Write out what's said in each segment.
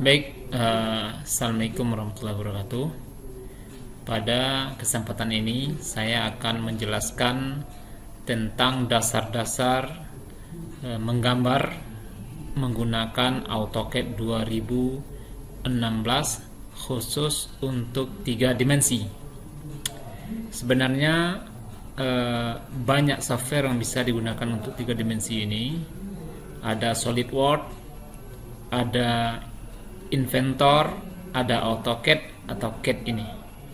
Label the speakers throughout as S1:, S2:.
S1: Baik, Assalamualaikum warahmatullahi wabarakatuh. Pada kesempatan ini saya akan menjelaskan tentang dasar-dasar menggambar menggunakan AutoCAD 2016 khusus untuk 3 dimensi. Sebenarnya banyak software yang bisa digunakan untuk 3 dimensi ini. Ada SolidWorks, ada Inventor, ada AutoCAD atau CAD ini.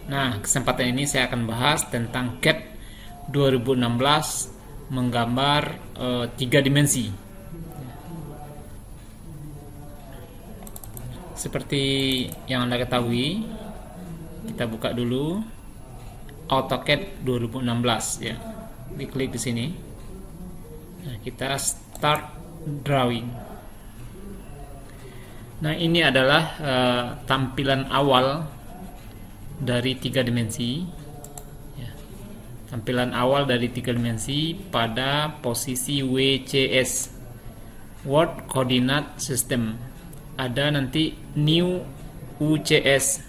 S1: Nah, kesempatan ini saya akan bahas tentang CAD 2016 menggambar 3 dimensi. Seperti yang Anda ketahui, kita buka dulu AutoCAD 2016 ya. Diklik di sini. Nah, kita start drawing. Nah, ini adalah tampilan awal dari 3 dimensi ya. Tampilan awal dari 3 dimensi pada posisi WCS, World Coordinate System. Ada nanti New UCS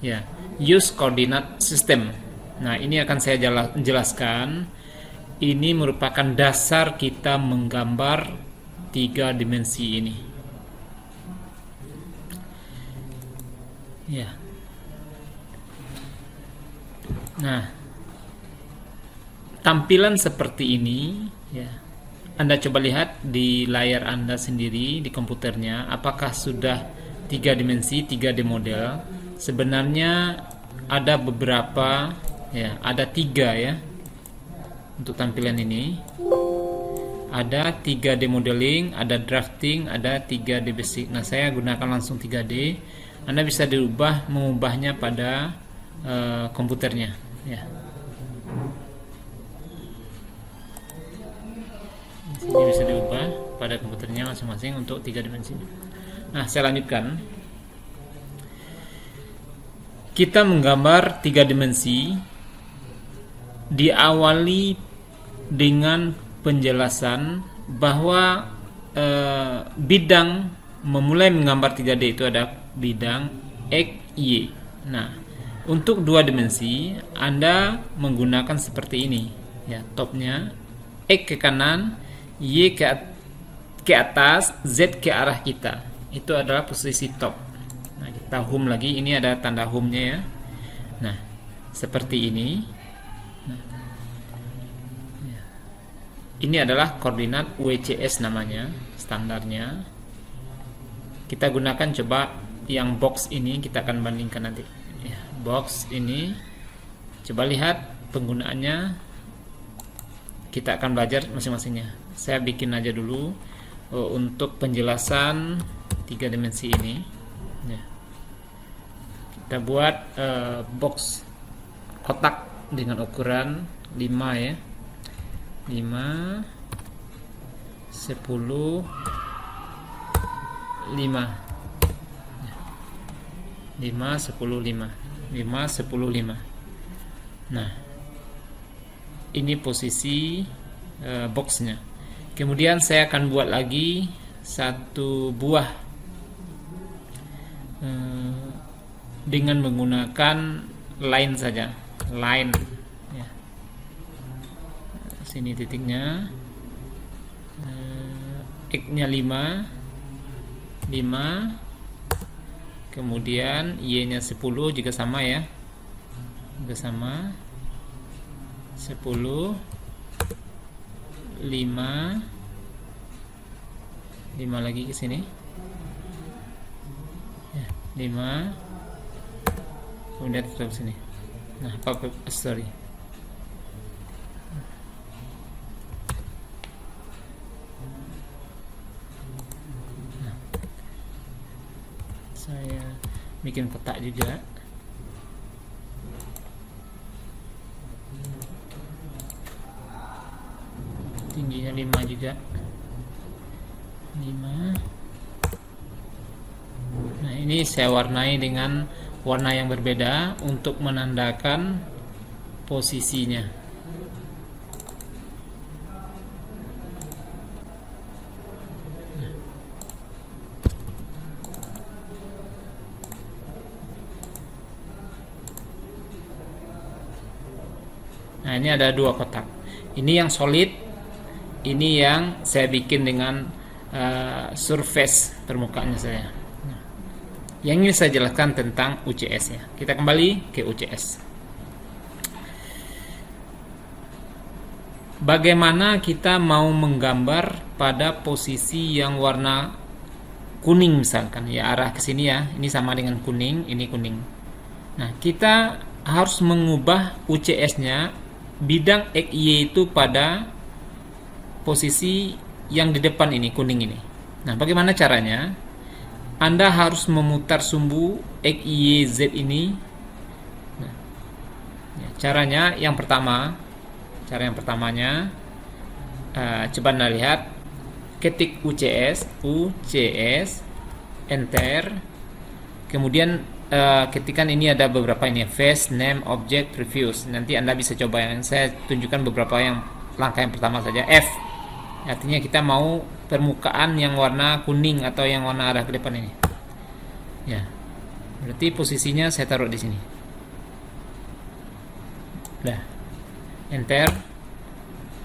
S1: ya, Use Coordinate System. Nah, ini akan saya jelaskan. Ini merupakan dasar kita menggambar 3 dimensi ini. Ya. Nah, tampilan seperti ini ya. Anda coba lihat di layar Anda sendiri di komputernya, apakah sudah 3 dimensi, 3D model. Sebenarnya ada beberapa ya, ada 3 ya. Untuk tampilan ini ada 3D modeling, ada drafting, ada 3D basic. Nah, saya gunakan langsung 3D. Anda bisa mengubahnya pada komputernya ya. Ini bisa diubah pada komputernya masing-masing untuk 3 dimensi. Nah, saya lanjutkan. Kita menggambar 3 dimensi diawali dengan penjelasan bahwa bidang memulai menggambar 3D itu ada bidang X, Y. Nah, untuk 2 dimensi Anda menggunakan seperti ini ya, topnya X ke kanan, Y ke atas, Z ke arah kita. Itu adalah posisi top. Nah, kita home lagi, ini ada tanda home-nya ya. Nah, seperti ini. Nah, ya. Ini adalah koordinat WCS namanya, standarnya. Kita gunakan coba yang box ini, kita akan bandingkan nanti ya, box ini coba lihat penggunaannya, kita akan belajar masing-masingnya. Saya bikin aja dulu untuk penjelasan 3 dimensi ini ya. Kita buat box kotak dengan ukuran 5 ya, 5 10 5 5 10 5 5 10 5. Nah, ini posisi boxnya. Kemudian saya akan buat lagi satu buah dengan menggunakan line saja, line ya. Sini titiknya, X-nya 5, kemudian Y-nya 10 juga sama ya, juga sama 10, 5 lagi ke sini ya, 5 kemudian ke sini. Nah, sorry, saya bikin kotak juga. Tingginya 5 juga, 5. Nah, ini saya warnai dengan warna yang berbeda untuk menandakan posisinya. Nah, ini ada 2 kotak. Ini yang solid, ini yang saya bikin dengan surface permukaannya saya. Nah, yang ini saya jelaskan tentang UCS ya. Kita kembali ke UCS. Bagaimana kita mau menggambar pada posisi yang warna kuning misalkan ya, arah ke sini ya. Ini sama dengan kuning, ini kuning. Nah, kita harus mengubah UCS-nya bidang XY itu pada posisi yang di depan ini, kuning ini. Nah, bagaimana caranya? Anda harus memutar sumbu XYZ ini. Nah, ya, caranya yang pertamanya, coba Anda lihat, ketik UCS, enter, kemudian ketikan ini ada beberapa ini, face, name, object, previews. Nanti Anda bisa coba, yang saya tunjukkan beberapa yang langkah yang pertama saja. F, artinya kita mau permukaan yang warna kuning atau yang warna arah ke depan ini. Ya, berarti posisinya saya taruh di sini. Nah, enter.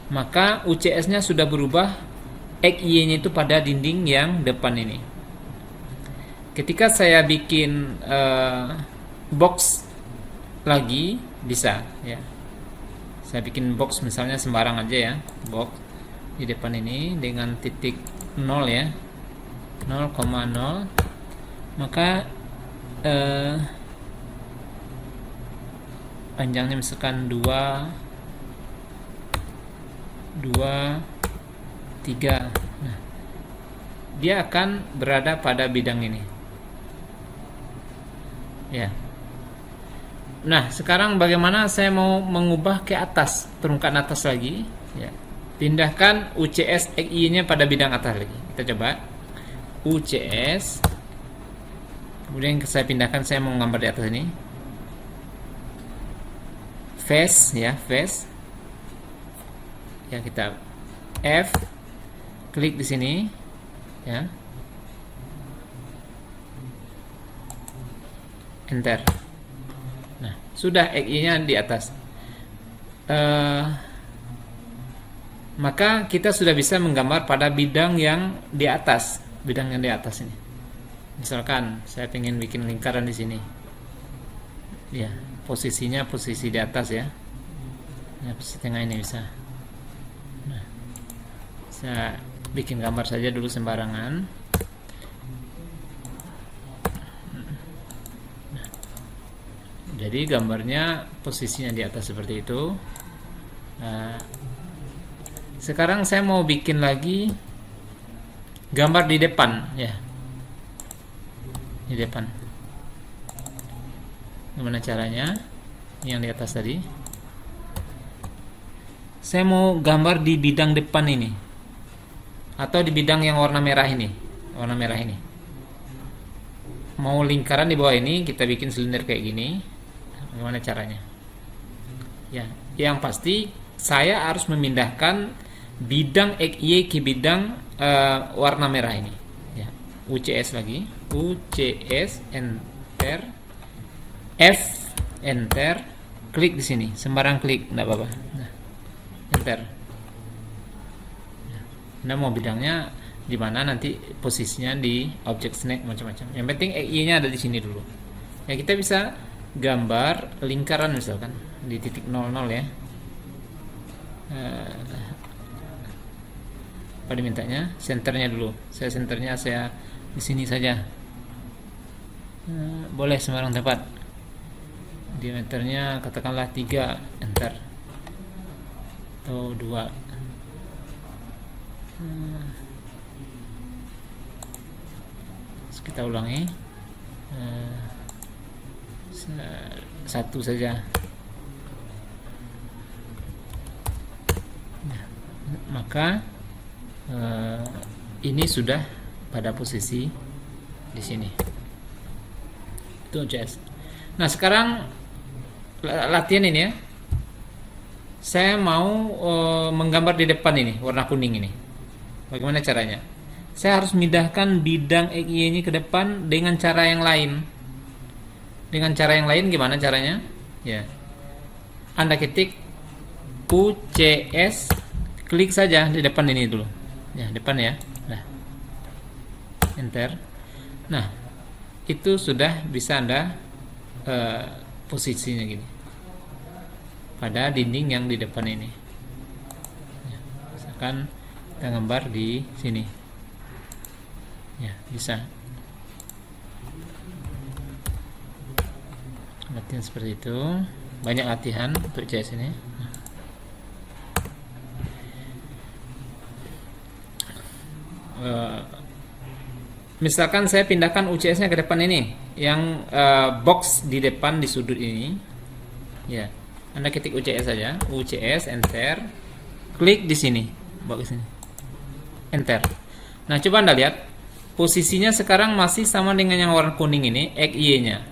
S1: Maka UCS-nya sudah berubah, XY-nya itu pada dinding yang depan ini. Ketika saya bikin box lagi bisa ya. Saya bikin box misalnya sembarang aja ya, box di depan ini dengan titik 0 ya, 0,0, maka panjangnya misalkan 2, 3. Nah, dia akan berada pada bidang ini ya. Nah, sekarang bagaimana saya mau mengubah ke atas, permukaan atas lagi ya. Pindahkan UCS XY-nya pada bidang atas lagi. Kita coba UCS, kemudian saya pindahkan, saya mau gambar di atas ini, face ya, face ya, kita F, klik di sini ya, enter. Nah, sudah XY-nya di atas. Maka kita sudah bisa menggambar pada bidang yang di atas, bidang yang di atas ini. Misalkan saya ingin bikin lingkaran di sini, ya posisinya posisi di atas ya, posisi tengah ini bisa. Nah, saya bikin gambar saja dulu sembarangan. Nah, jadi gambarnya posisinya di atas seperti itu. Nah, sekarang saya mau bikin lagi gambar di depan ya, di depan. Gimana caranya? Yang di atas tadi, saya mau gambar di bidang depan ini, atau di bidang yang warna merah ini, mau lingkaran di bawah ini, kita bikin silinder kayak gini. Gimana caranya? Ya, yang pasti saya harus memindahkan bidang XY ke bidang warna merah ini ya. UCS lagi, UCS, enter, F, enter, klik di sini, sembarang klik, enggak apa-apa. Nah, enter. Nah, mau bidangnya di mana, nanti posisinya di object snake macam-macam. Yang penting XY-nya ada di sini dulu. Ya, kita bisa gambar lingkaran misalkan di titik 00 ya. Apa dimintanya? Senternya dulu. Senternya saya di sini saja. Boleh sembarang tempat. Diameternya katakanlah 3, enter. Atau 2. Kita ulangi. 1 saja. Nah, maka ini sudah pada posisi di sini. Itu UCS. Nah, sekarang latihan ini ya. Saya mau menggambar di depan ini, warna kuning ini. Bagaimana caranya? Saya harus memindahkan bidang XY ini ke depan dengan cara yang lain. Dengan cara yang lain gimana caranya? Ya. Anda ketik UCS, klik saja di depan ini dulu. Ya, depan ya. Nah, enter. Nah, itu sudah bisa Anda posisinya gini pada dinding yang di depan ini. Ya, misalkan kita gambar di sini. Ya, bisa. Latihan seperti itu. Banyak latihan untuk CS ini. Misalkan saya pindahkan UCS-nya ke depan ini, yang box di depan di sudut ini. Ya, Anda ketik UCS saja, UCS, enter, klik di sini, bawa ke sini, enter. Nah, coba Anda lihat, posisinya sekarang masih sama dengan yang warna kuning ini, XY-nya.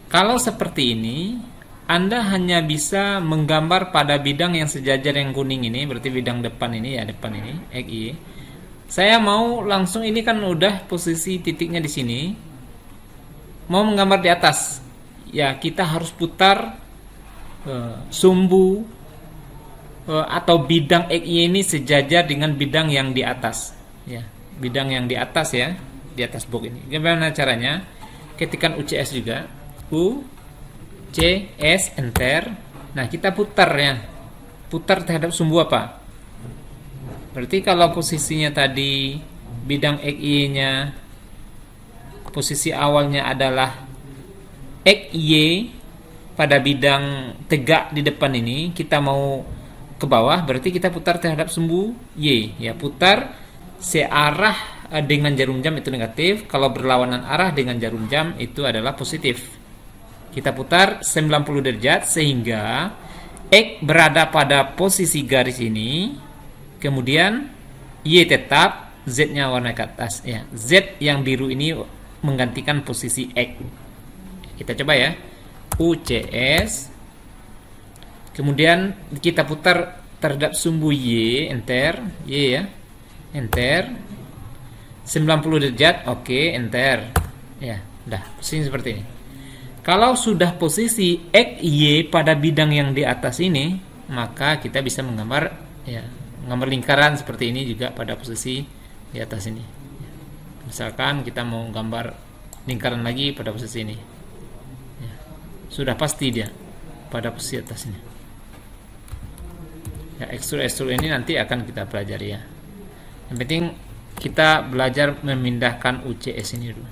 S1: Kalau seperti ini, Anda hanya bisa menggambar pada bidang yang sejajar yang kuning ini, berarti bidang depan ini ya, depan ini, XY. Saya mau langsung, ini kan udah posisi titiknya di sini. Mau menggambar di atas, ya kita harus putar sumbu atau bidang XY ini sejajar dengan bidang yang di atas. Ya, bidang yang di atas ya, di atas box ini. Gimana caranya? Ketikkan UCS juga, UCS, enter. Nah, kita putar ya, putar terhadap sumbu apa? Berarti kalau posisinya tadi bidang XY-nya posisi awalnya adalah XY pada bidang tegak di depan ini, kita mau ke bawah, berarti kita putar terhadap sumbu Y. Ya, putar searah dengan jarum jam itu negatif, kalau berlawanan arah dengan jarum jam itu adalah positif. Kita putar 90 derajat sehingga X berada pada posisi garis ini. Kemudian Y tetap, Z-nya warna ke atas ya. Z yang biru ini menggantikan posisi X. Kita coba ya. UCS. Kemudian kita putar terhadap sumbu Y, enter, Y ya. Enter. 90 derajat, oke, enter. Ya, udah, posisi seperti ini. Kalau sudah posisi X, Y pada bidang yang di atas ini, maka kita bisa menggambar ya, gambar lingkaran seperti ini juga pada posisi di atas ini. Misalkan kita mau gambar lingkaran lagi pada posisi ini, ya, sudah pasti dia pada posisi atas ini. Ya, ekstrul ini nanti akan kita pelajari ya. Yang penting kita belajar memindahkan UCS ini dulu.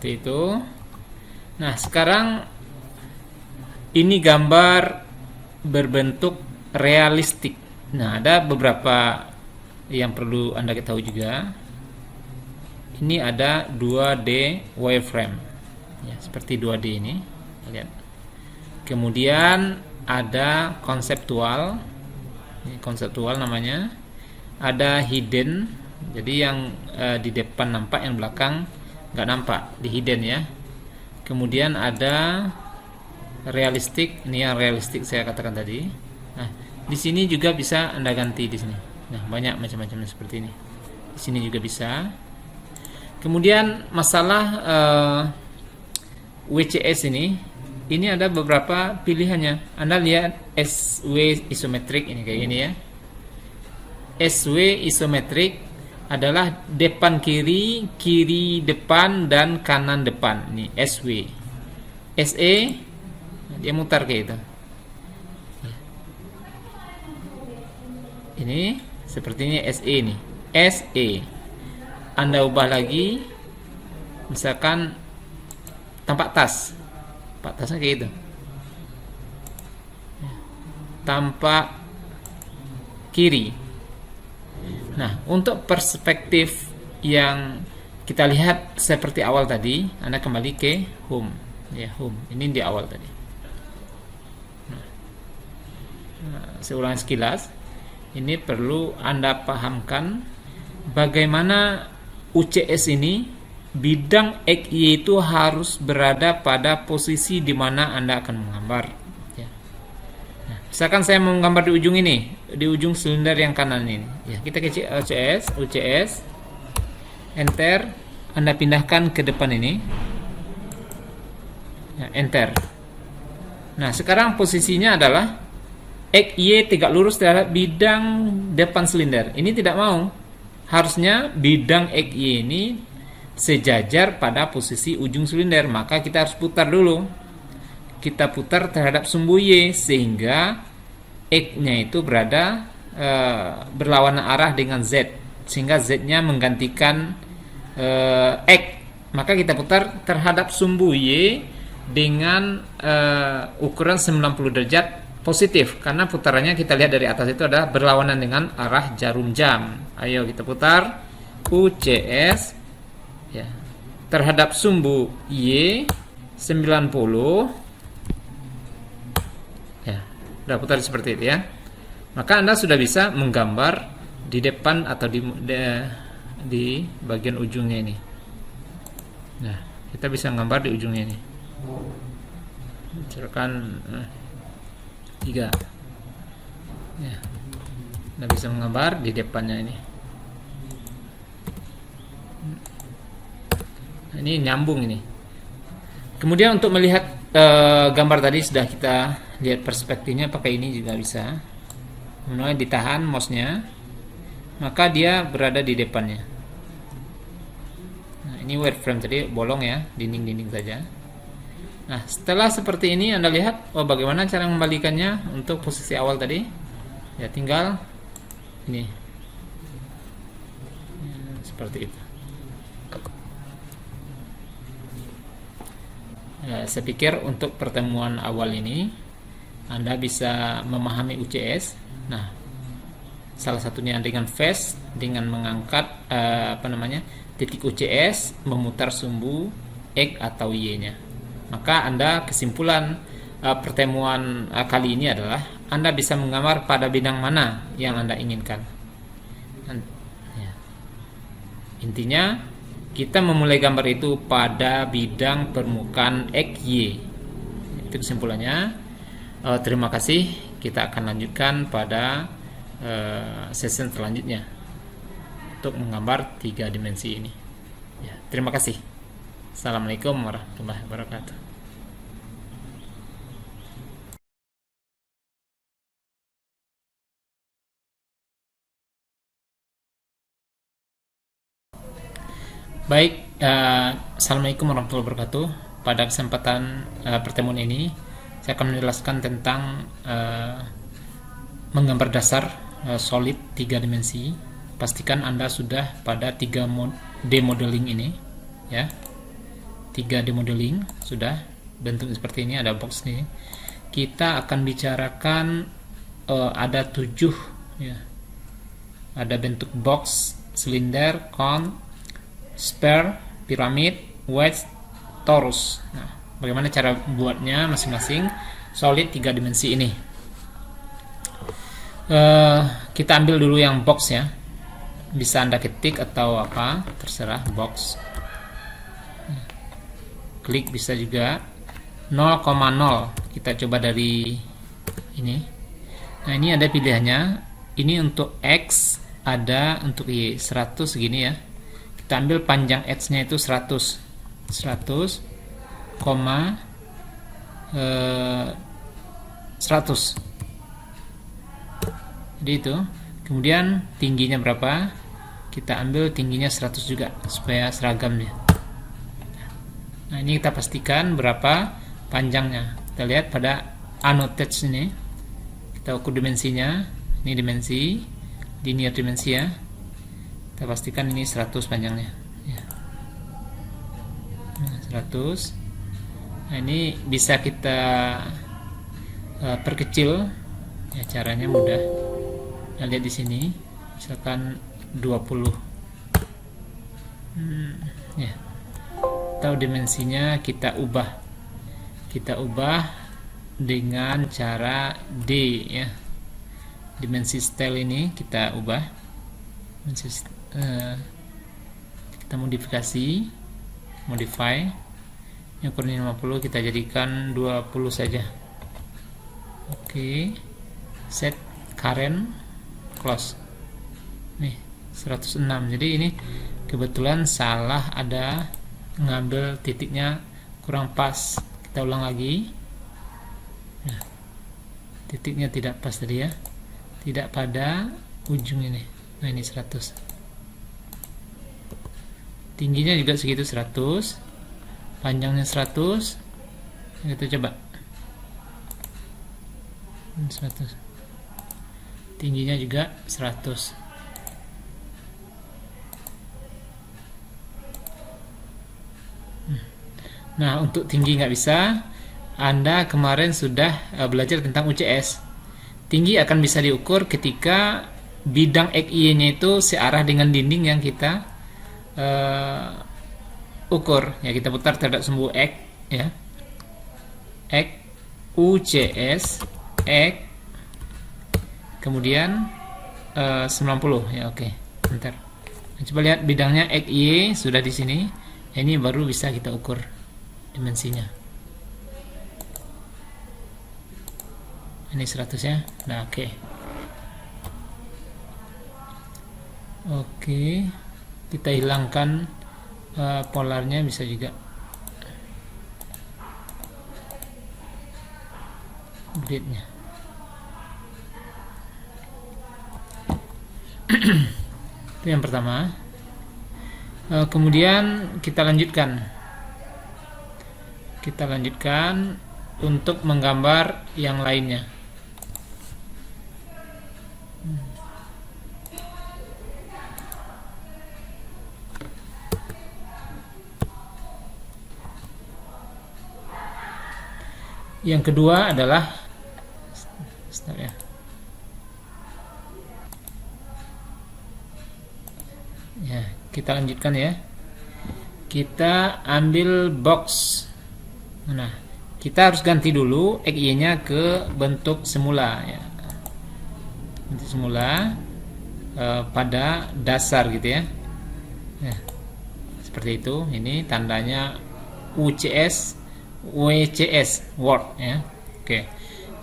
S1: Itu. Nah, sekarang ini gambar berbentuk realistik. Nah, ada beberapa yang perlu Anda ketahui juga. Ini ada 2D wireframe. Ya, seperti 2D ini. Lihat. Kemudian ada konseptual. Ini konseptual namanya. Ada hidden. Jadi yang di depan nampak, yang belakang nggak nampak, di hidden ya. Kemudian ada realistik, ini yang realistik saya katakan tadi. Nah, di sini juga bisa Anda ganti di sini. Nah, banyak macam-macamnya seperti ini. Di sini juga bisa. Kemudian masalah WCS ini ada beberapa pilihannya. Anda lihat SW isometrik ini kayak gini ya. SW isometrik adalah depan kiri, kiri depan, dan kanan depan. Ini SW. SE dia mutar kayak itu. Ini sepertinya SE ini. SE. Anda ubah lagi, misalkan tampak tas. Tampak tasnya kayak itu. Tampak kiri. Nah, untuk perspektif yang kita lihat seperti awal tadi, Anda kembali ke home. Ya, home. Ini di awal tadi. Nah, saya ulangi sekilas. Ini perlu Anda pahamkan bagaimana UCS ini, bidang XY itu harus berada pada posisi di mana Anda akan menggambar. Ya. Nah, misalkan saya mau menggambar di ujung ini, di ujung silinder yang kanan ini. Ya, kita kecil UCS. enter, Anda pindahkan ke depan ini, ya, enter. Nah, sekarang posisinya adalah X, Y tegak lurus terhadap bidang depan silinder. Ini tidak mau. Harusnya bidang X, Y ini sejajar pada posisi ujung silinder. Maka kita harus putar dulu. Kita putar terhadap sumbu Y sehingga X-nya itu berada berlawanan arah dengan Z. Sehingga Z-nya menggantikan X. Maka kita putar terhadap sumbu Y dengan ukuran 90 derajat positif, karena putarannya kita lihat dari atas itu adalah berlawanan dengan arah jarum jam. Ayo kita putar UCS ya, terhadap sumbu Y 90 ya, udah putar seperti itu ya. Maka Anda sudah bisa menggambar di depan atau di bagian ujungnya ini. Nah, kita bisa gambar di ujungnya ini. Misalkan 3 ya, Anda bisa menggambar di depannya ini. Nah, ini nyambung ini. Kemudian untuk melihat gambar tadi sudah kita lihat perspektifnya, pakai ini juga bisa. Kemudian ditahan mouse-nya, maka dia berada di depannya. Nah, ini wireframe tadi bolong ya, dinding-dinding saja. Nah, setelah seperti ini Anda lihat bagaimana cara membalikannya untuk posisi awal tadi. Ya, tinggal ini. Ya, seperti itu. Ya, saya pikir untuk pertemuan awal ini Anda bisa memahami UCS. Nah, salah satunya dengan phase, dengan mengangkat titik UCS, memutar sumbu X atau Y-nya. Maka Anda kesimpulan pertemuan kali ini adalah Anda bisa menggambar pada bidang mana yang Anda inginkan. Ya. Intinya kita memulai gambar itu pada bidang permukaan XY. Itu kesimpulannya. Terima kasih. Kita akan lanjutkan pada sesi selanjutnya untuk menggambar 3 dimensi ini. Ya, terima kasih. Assalamualaikum warahmatullahi wabarakatuh. Baik, Assalamualaikum warahmatullahi wabarakatuh. Pada kesempatan pertemuan ini, saya akan menjelaskan tentang menggambar dasar solid 3 dimensi. Pastikan Anda sudah pada 3D modeling ini, ya. 3D modeling sudah bentuk seperti ini, ada box nih. Kita akan bicarakan ada 7, ya. Ada bentuk box, silinder, cone, sphere, piramid, wedge, torus. Nah, bagaimana cara buatnya masing-masing solid 3 dimensi ini? Kita ambil dulu yang box ya. Bisa Anda ketik atau apa, terserah, box. Klik bisa juga. 0,0 kita coba dari ini. Nah, ini ada pilihannya. Ini untuk X, ada untuk Y 100 segini ya. Kita ambil panjang X-nya itu 100, 100, 100. Jadi itu. Kemudian tingginya berapa? Kita ambil tingginya 100 juga supaya seragam dia. Nah, ini kita pastikan berapa panjangnya. Kita lihat pada annotate ini. Kita ukur dimensinya. Ini dimensi, linear dimensi ya. Kita pastikan ini 100 panjangnya ya. Nah, 100. Nah, ini bisa kita perkecil ya, caranya mudah. Nah, lihat di sini misalkan 20 ya. Atau dimensinya kita ubah dengan cara D ya. Dimensi style ini kita ubah, kita modify yang ukuran 50 kita jadikan 20 saja. Oke. Set current close nih 106. Jadi ini kebetulan salah, ada ngambil titiknya kurang pas. Kita ulang lagi. Nah, titiknya tidak pas tadi ya, tidak pada ujung ini. Nah, ini 100, tingginya juga segitu 100, panjangnya 100. Kita coba 100, tingginya juga 100. Nah, untuk tinggi nggak bisa. Anda kemarin sudah belajar tentang UCS. Tinggi akan bisa diukur ketika bidang XY-nya itu searah dengan dinding yang kita ukur. Ya, kita putar terhadap sumbu X, ya. X UCS X, kemudian 90, ya. Oke, bentar. Nah, coba lihat bidangnya XY sudah di sini. Ini baru bisa kita ukur dimensinya. Ini 100 ya. Nah, oke. Oke, kita hilangkan polarnya, bisa juga gridnya. Itu yang pertama. Kemudian kita lanjutkan untuk menggambar yang lainnya. Yang kedua adalah ya, kita lanjutkan ya. Kita ambil box. Nah, kita harus ganti dulu XY-nya ke bentuk semula ya. Bentuk semula pada dasar gitu ya. Ya. Seperti itu. Ini tandanya UCS WCS Word ya. Oke.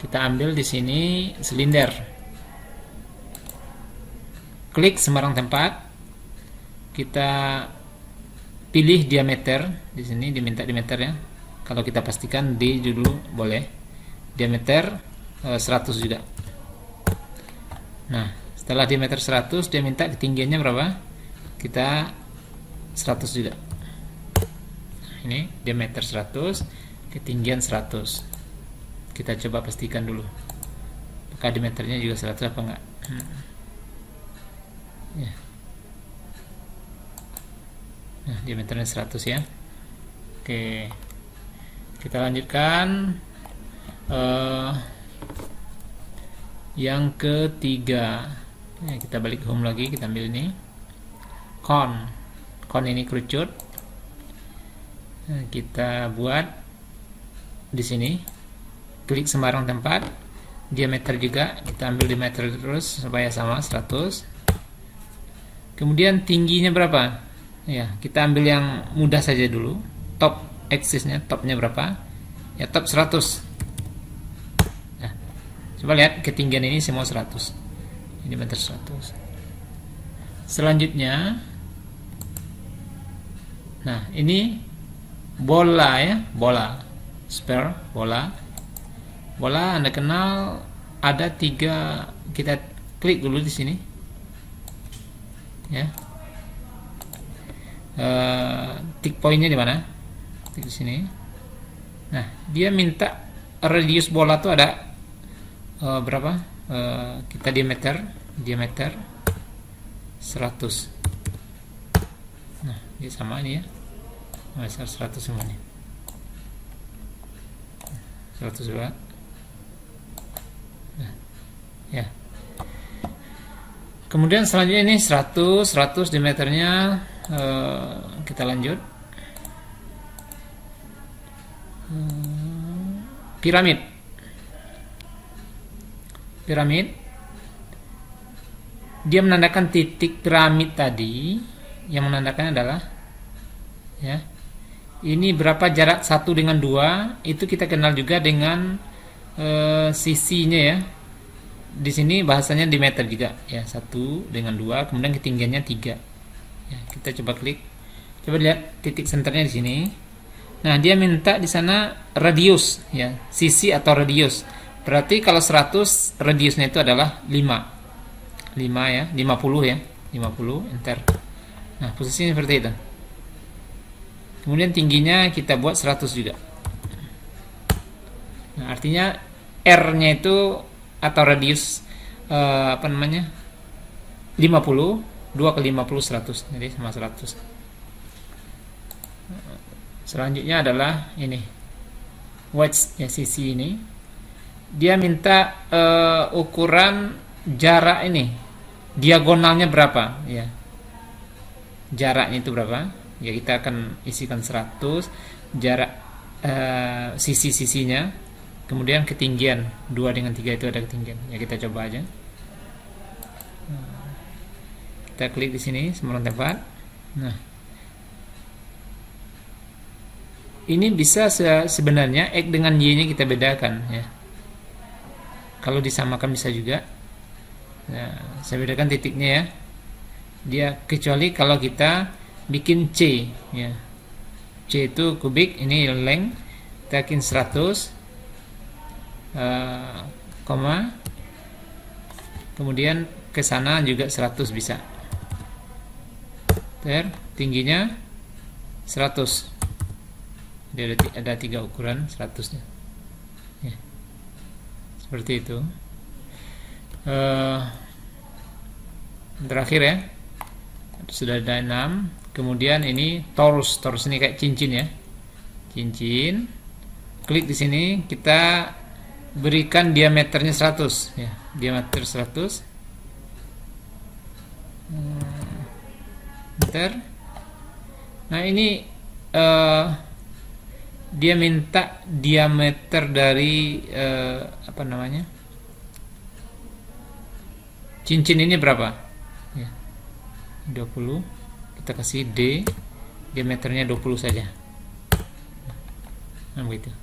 S1: Kita ambil di sini silinder. Klik sembarang tempat. Kita pilih diameter. Di sini diminta diameter ya. Kalau kita pastikan D dulu boleh. Diameter 100 juga. Nah, setelah diameter 100 dia minta ketinggiannya berapa? Kita 100 juga. Nah, ini diameter 100, ketinggian 100. Kita coba pastikan dulu apakah diameternya juga 100 apa enggak. Ya. Nah, diameternya 100 ya. Oke, kita lanjutkan yang ketiga ya. Kita balik home lagi, kita ambil ini cone ini kerucut. Nah, kita buat di sini, klik sembarang tempat, diameter juga kita ambil diameter terus supaya sama 100. Kemudian tingginya berapa ya, kita ambil yang mudah saja dulu. Top axisnya, topnya berapa ya, top 100. Nah, coba lihat ketinggian ini semua 100, ini meter 100. Selanjutnya, nah ini bola ya, bola sphere, bola Anda kenal ada 3. Kita klik dulu di sini ya. Tick pointnya di mana? Di sini. Nah, dia minta radius bola tuh ada berapa? Kita diameter 100. Nah, dia sama ini ya. Besar 100 semua nih. 100 juga. Nah, ya. Kemudian selanjutnya ini 100 diameternya. Kita lanjut. Piramid. Dia menandakan titik piramid tadi. Yang menandakan adalah ya, ini berapa jarak 1 dengan 2. Itu kita kenal juga dengan sisinya ya. Di sini bahasanya di meter juga ya, 1 dengan 2, kemudian ketinggiannya 3 Ya, kita coba klik. Coba lihat titik senternya di sini. Nah, dia minta di sana radius, ya, sisi atau radius. Berarti kalau 100 radiusnya itu adalah 5 ya, 50 ya, 50, enter. Nah, posisinya seperti itu. Kemudian tingginya kita buat 100 juga. Nah, artinya R-nya itu atau radius 50, 2 ke 50 100. Jadi sama 100. Selanjutnya adalah ini. Wedge ya, sisi ini. Dia minta ukuran jarak ini. Diagonalnya berapa, ya. Jaraknya itu berapa? Ya, kita akan isikan 100 jarak sisi-sisinya. Kemudian ketinggian 2 dengan 3 itu ada ketinggian. Ya, kita coba aja. Kita klik di sini semurung tempat. Nah, ini bisa sebenarnya X dengan Y-nya kita bedakan ya. Kalau disamakan bisa juga. Nah, saya bedakan titiknya ya. Dia kecuali kalau kita bikin C ya. C itu kubik, ini length. Kita bikin 100 koma. Kemudian ke sana juga 100 bisa. Tingginya 100. Dia ada 3 ukuran 100-nya. Ya. Seperti itu. Terakhir ya. Sudah ada 6. Kemudian ini torus. Torus ini kayak cincin ya. Cincin. Klik di sini, kita berikan diameternya 100 ya. Diameter 100. Enter. Nah, ini dia minta diameter dari cincin ini berapa ya, 20. Kita kasih D, diameternya 20 saja. Nah, begitu.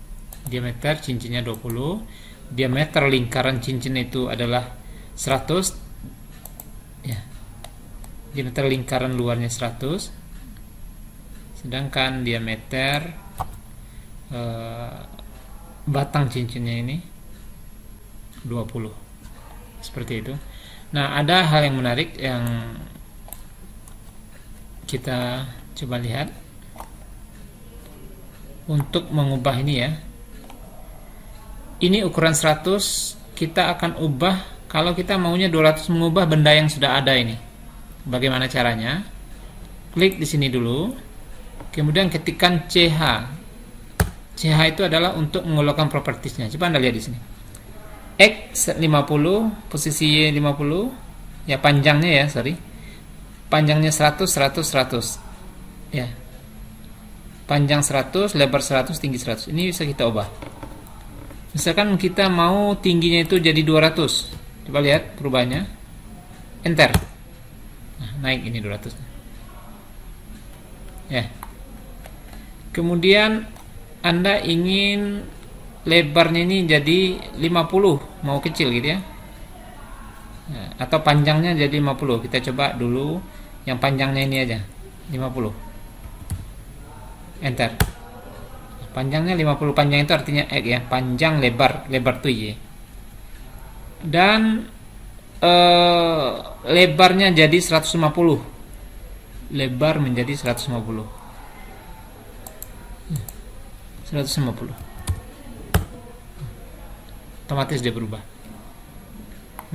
S1: Diameter cincinnya 20, diameter lingkaran cincin itu adalah 100 ya. Diameter lingkaran luarnya 100, sedangkan diameter batang cincinnya ini 20. Seperti itu. Nah, ada hal yang menarik yang kita coba lihat untuk mengubah ini ya. Ini ukuran 100, kita akan ubah kalau kita maunya 200, mengubah benda yang sudah ada ini. Bagaimana caranya? Klik di sini dulu. Kemudian ketikkan CH. CH itu adalah untuk mengeluarkan propertiesnya. Coba Anda lihat di sini. X 50, posisi 50, ya panjangnya ya, sorry. Panjangnya 100, 100, 100. Ya. Panjang 100, lebar 100, tinggi 100. Ini bisa kita ubah. Misalkan kita mau tingginya itu jadi 200. Coba lihat perubahannya. Enter. Nah, naik ini 200. Ya. Kemudian Anda ingin lebarnya ini jadi 50, mau kecil gitu ya. Atau panjangnya jadi 50. Kita coba dulu yang panjangnya ini aja, 50. Enter. Panjangnya 50, panjang itu artinya X ya, panjang lebar, lebar tuh Y. Dan lebarnya jadi 150. Lebar menjadi 150. 150. Otomatis dia berubah.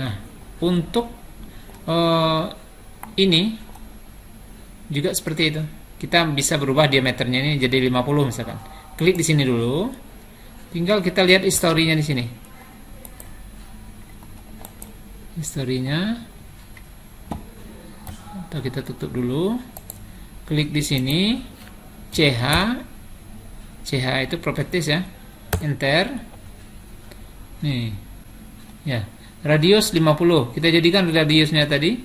S1: Nah, untuk ini juga seperti itu. Kita bisa berubah diameternya ini jadi 50 misalkan. Klik di sini dulu. Tinggal kita lihat historinya di sini. Historinya. Atau kita tutup dulu. Klik di sini. CH. CH itu properties ya. Enter. Nih. Ya. Radius 50. Kita jadikan radiusnya tadi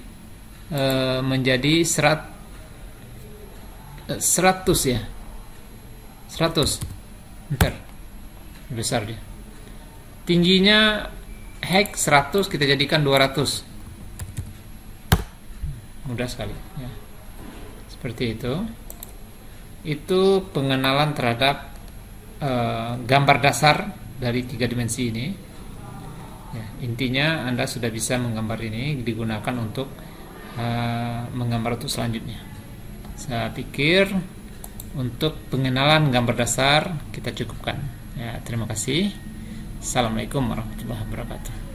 S1: menjadi 100 ya. 100. Enter. Besar dia. Tingginya hex 100, kita jadikan 200. Mudah sekali ya. Seperti itu. Itu pengenalan terhadap gambar dasar dari 3 dimensi ini. Ya, intinya Anda sudah bisa menggambar ini, digunakan untuk menggambar untuk selanjutnya. Saya pikir untuk pengenalan gambar dasar kita cukupkan. Ya, terima kasih. Assalamualaikum warahmatullahi wabarakatuh.